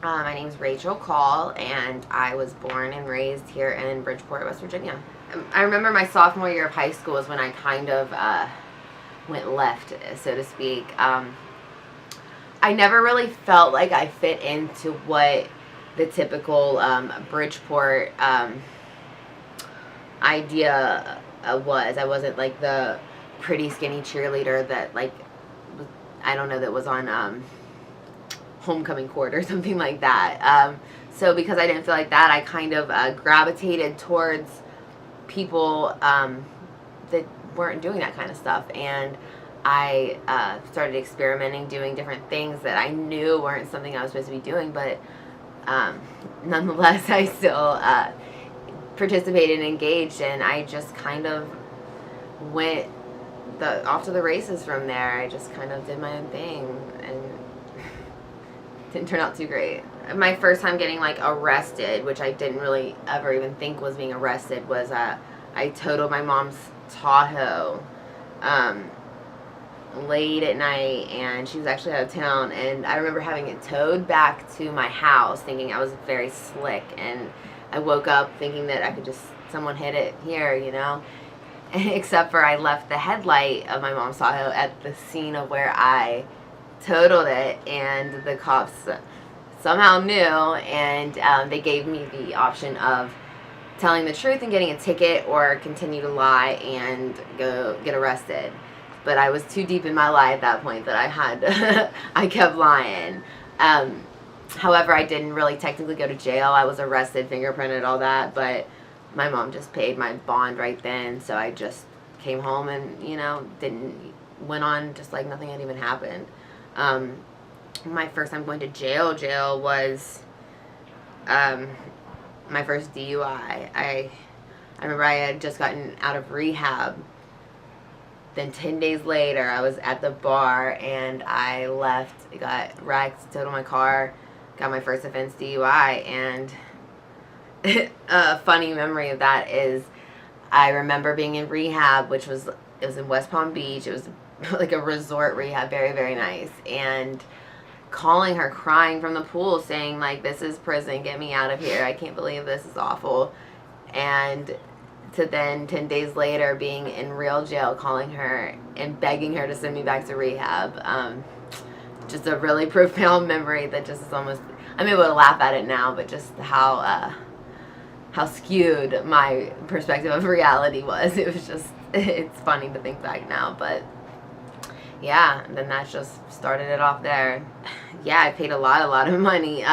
My name's Rachel Call, and I was born and raised here in Bridgeport, West Virginia. I remember my sophomore year of high school is when I kind of went left, so to speak. I never really felt like I fit into what the typical Bridgeport idea was. I wasn't like the pretty skinny cheerleader that, like, I don't know, that was on homecoming court or something like that. So because I didn't feel like that, I kind of gravitated towards people that weren't doing that kind of stuff. And I started experimenting, doing different things that I knew weren't something I was supposed to be doing, but nonetheless, I still participated and engaged, and I just kind of went off to the races from there. I just kind of did my own thing, and didn't turn out too great. My first time getting like arrested, which I didn't really ever even think was being arrested, was I totaled my mom's Tahoe late at night, and she was actually out of town, and I remember having it towed back to my house thinking I was very slick, and I woke up thinking that I could just, someone hit it here, you know, except for I left the headlight of my mom's Tahoe at the scene of where I totaled it, and the cops somehow knew, and they gave me the option of telling the truth and getting a ticket, or continue to lie and go get arrested. But I was too deep in my lie at that point that I had I kept lying. However, I didn't really technically go to jail. I was arrested, fingerprinted, all that, but my mom just paid my bond right then, so I just came home and, you know, went on just like nothing had even happened. My first time going to jail was my first DUI. I remember I had just gotten out of rehab. Then 10 days later, I was at the bar, and I left, got wrecked, totaled my car, got my first offense DUI, and a funny memory of that is I remember being in rehab, it was in West Palm Beach. It was like a resort rehab, very, very nice, and calling her, crying from the pool, saying, like, this is prison, get me out of here, I can't believe this is awful. And to then 10 days later being in real jail, calling her and begging her to send me back to rehab. Just a really profound memory that just is almost, I'm able to laugh at it now, but just how skewed my perspective of reality was. It was just, it's funny to think back now, but yeah, and then that just started it off there. Yeah, I paid a lot of money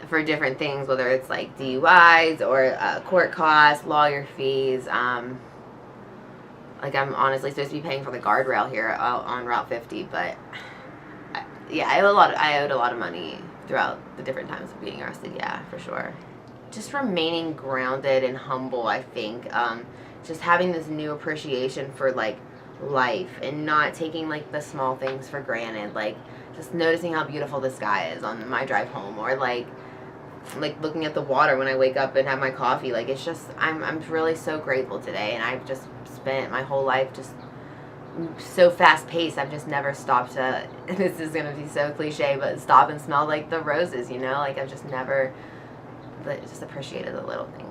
for different things, whether it's like DUIs or court costs, lawyer fees. Like, I'm honestly supposed to be paying for the guardrail here on Route 50, but yeah, I owed a lot of money throughout the different times of being arrested. Yeah, for sure. Just remaining grounded and humble, I think. Just having this new appreciation for like life, and not taking like the small things for granted. Like, just noticing how beautiful the sky is on my drive home, or like looking at the water when I wake up and have my coffee. Like, it's just, I'm really so grateful today, and I've just spent my whole life just so fast paced. I've just never stopped to, this is gonna be so cliche, but stop and smell like the roses, you know. Like, I've just never just appreciated the little things.